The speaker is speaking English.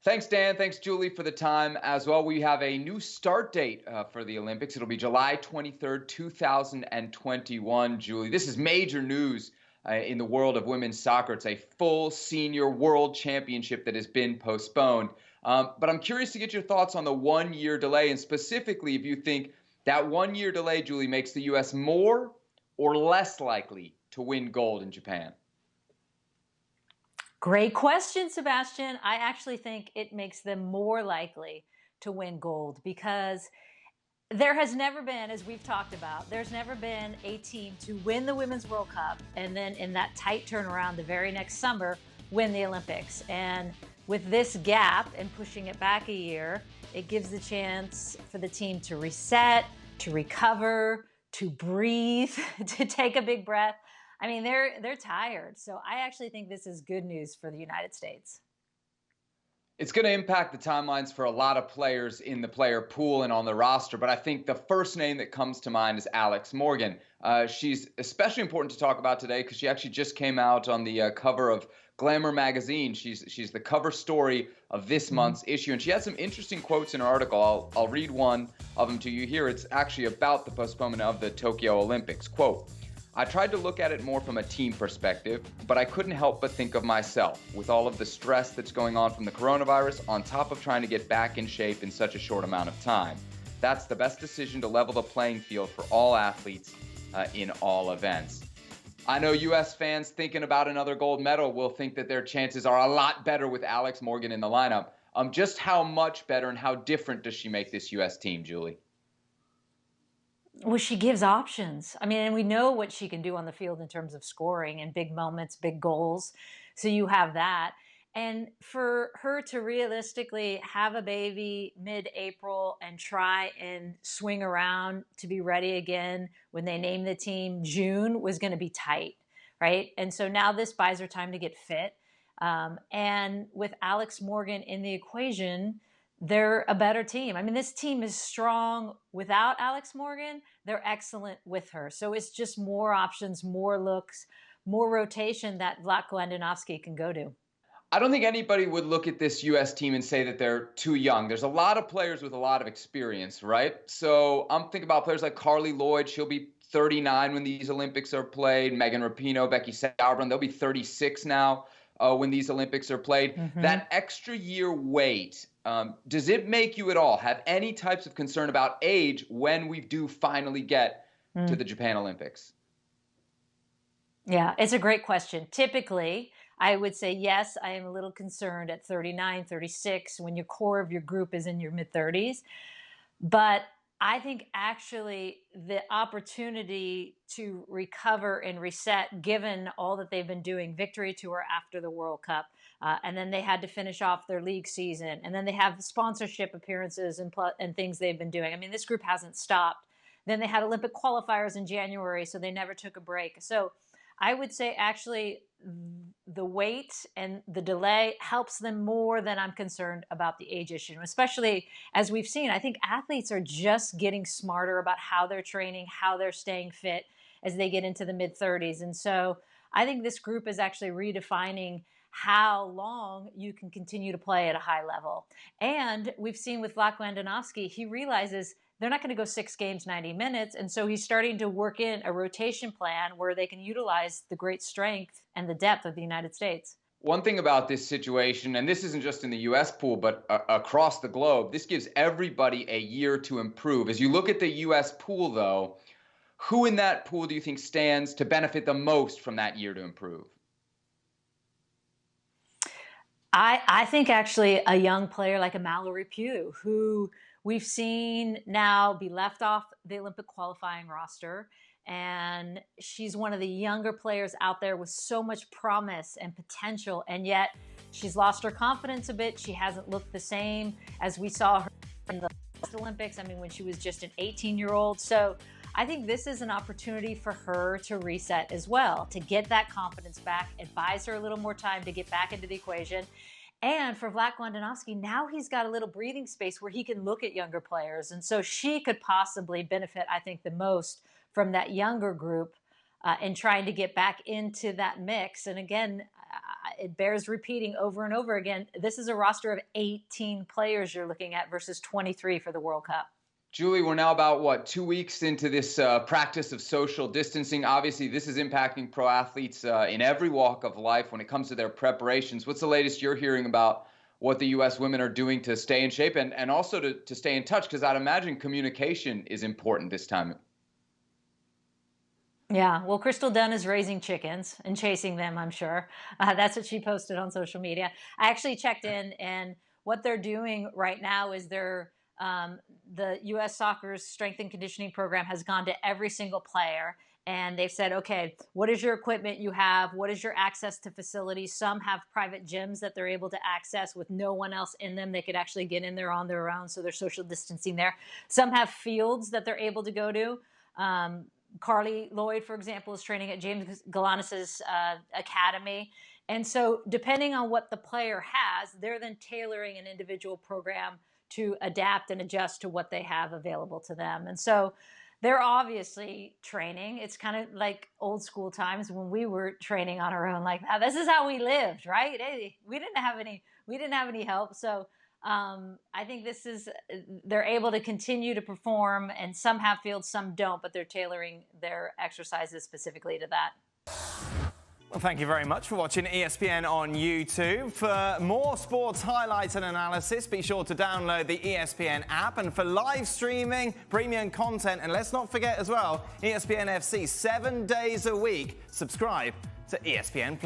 Thanks, Dan. Thanks, Julie, for the time as well. We have a new start date for the Olympics. It'll be July 23rd, 2021, Julie. This is major news in the world of women's soccer. It's a full senior world championship that has been postponed. But I'm curious to get your thoughts on the 1 year delay, and specifically if you think that 1 year delay, Julie, makes the U.S. more or less likely to win gold in Japan. Great question, Sebastian. I actually think it makes them more likely to win gold because there has never been, as we've talked about, there's never been a team to win the Women's World Cup and then in that tight turnaround the very next summer win the Olympics. And with this gap and pushing it back a year, it gives the chance for the team to reset, to recover, to breathe, to take a big breath. I mean, they're tired. So I actually think this is good news for the United States. It's going to impact the timelines for a lot of players in the player pool and on the roster, but I think the first name that comes to mind is Alex Morgan. She's especially important to talk about today because she actually just came out on the cover of Glamour magazine. She's the cover story of this month's issue, and she has some interesting quotes in her article. I'll read one of them to you here. It's actually about the postponement of the Tokyo Olympics. Quote, I tried to look at it more from a team perspective, but I couldn't help but think of myself with all of the stress that's going on from the coronavirus on top of trying to get back in shape in such a short amount of time. That's the best decision to level the playing field for all athletes in all events. I know U.S. fans thinking about another gold medal will think that their chances are a lot better with Alex Morgan in the lineup. Just how much better and how different does she make this U.S. team, Julie? Well, she gives options. I mean, and we know what she can do on the field in terms of scoring and big moments, big goals. So you have that. And for her to realistically have a baby mid-April and try and swing around to be ready again when they name the team June was going to be tight, right? And so now this buys her time to get fit. And with Alex Morgan in the equation, they're a better team. I mean, this team is strong without Alex Morgan. They're excellent with her. So it's just more options, more looks, more rotation that Vlatko Andonovski can go to. I don't think anybody would look at this U.S. team and say that they're too young. There's a lot of players with a lot of experience, right? So I'm thinking about players like Carli Lloyd. She'll be 39 when these Olympics are played. Megan Rapinoe, Becky Sauerbrunn, they'll be 36 now when these Olympics are played. That extra year wait, does it make you at all have any types of concern about age when we do finally get to the Japan Olympics? Yeah, it's a great question. Typically, I would say, yes, I am a little concerned at 39, 36, when your core of your group is in your mid-30s. But I think actually the opportunity to recover and reset, given all that they've been doing, victory tour after the World Cup, and then they had to finish off their league season, and then they have sponsorship appearances and things they've been doing. I mean, this group hasn't stopped. Then they had Olympic qualifiers in January, so they never took a break. So I would say actually the wait and the delay helps them more than I'm concerned about the age issue, especially as we've seen. I think athletes are just getting smarter about how they're training, how they're staying fit as they get into the mid-30s. And so I think this group is actually redefining how long you can continue to play at a high level. And we've seen with Vlatko Andonovski, he realizes they're not going to go 6 games, 90 minutes. And so he's starting to work in a rotation plan where they can utilize the great strength and the depth of the United States. One thing about this situation, and this isn't just in the U.S. pool, but across the globe, this gives everybody a year to improve. As you look at the U.S. pool, though, who in that pool do you think stands to benefit the most from that year to improve? I think actually a young player like a Mallory Pugh, who we've seen now be left off the Olympic qualifying roster. And she's one of the younger players out there with so much promise and potential. And yet she's lost her confidence a bit. She hasn't looked the same as we saw her in the Olympics. I mean, when she was just an 18-year-old. So I think this is an opportunity for her to reset as well, to get that confidence back. It buys her a little more time to get back into the equation. And for Vlatko Andonovski, now he's got a little breathing space where he can look at younger players. And so she could possibly benefit, I think, the most from that younger group and trying to get back into that mix. And again, it bears repeating over and over again. This is a roster of 18 players you're looking at versus 23 for the World Cup. Julie, we're now about, 2 weeks into this practice of social distancing. Obviously, this is impacting pro athletes in every walk of life when it comes to their preparations. What's the latest you're hearing about what the U.S. women are doing to stay in shape and also to stay in touch? Because I'd imagine communication is important this time. Yeah, well, Crystal Dunn is raising chickens and chasing them, I'm sure. That's what she posted on social media. I actually checked in, and what they're doing right now is the U.S. Soccer's strength and conditioning program has gone to every single player, and they've said, okay, what is your equipment you have? What is your access to facilities? Some have private gyms that they're able to access with no one else in them. They could actually get in there on their own, so they're social distancing there. Some have fields that they're able to go to. Carli Lloyd, for example, is training at James Galanis' academy. And so depending on what the player has, they're then tailoring an individual program to adapt and adjust to what they have available to them. And so they're obviously training. It's kind of like old school times when we were training on our own like that. This is how we lived, right? Hey, we didn't have any help. So I think they're able to continue to perform, and some have fields, some don't, but they're tailoring their exercises specifically to that. Well, thank you very much for watching ESPN on YouTube. For more sports highlights and analysis, be sure to download the ESPN app. And for live streaming, premium content, and let's not forget as well, ESPN FC 7 days a week. Subscribe to ESPN+.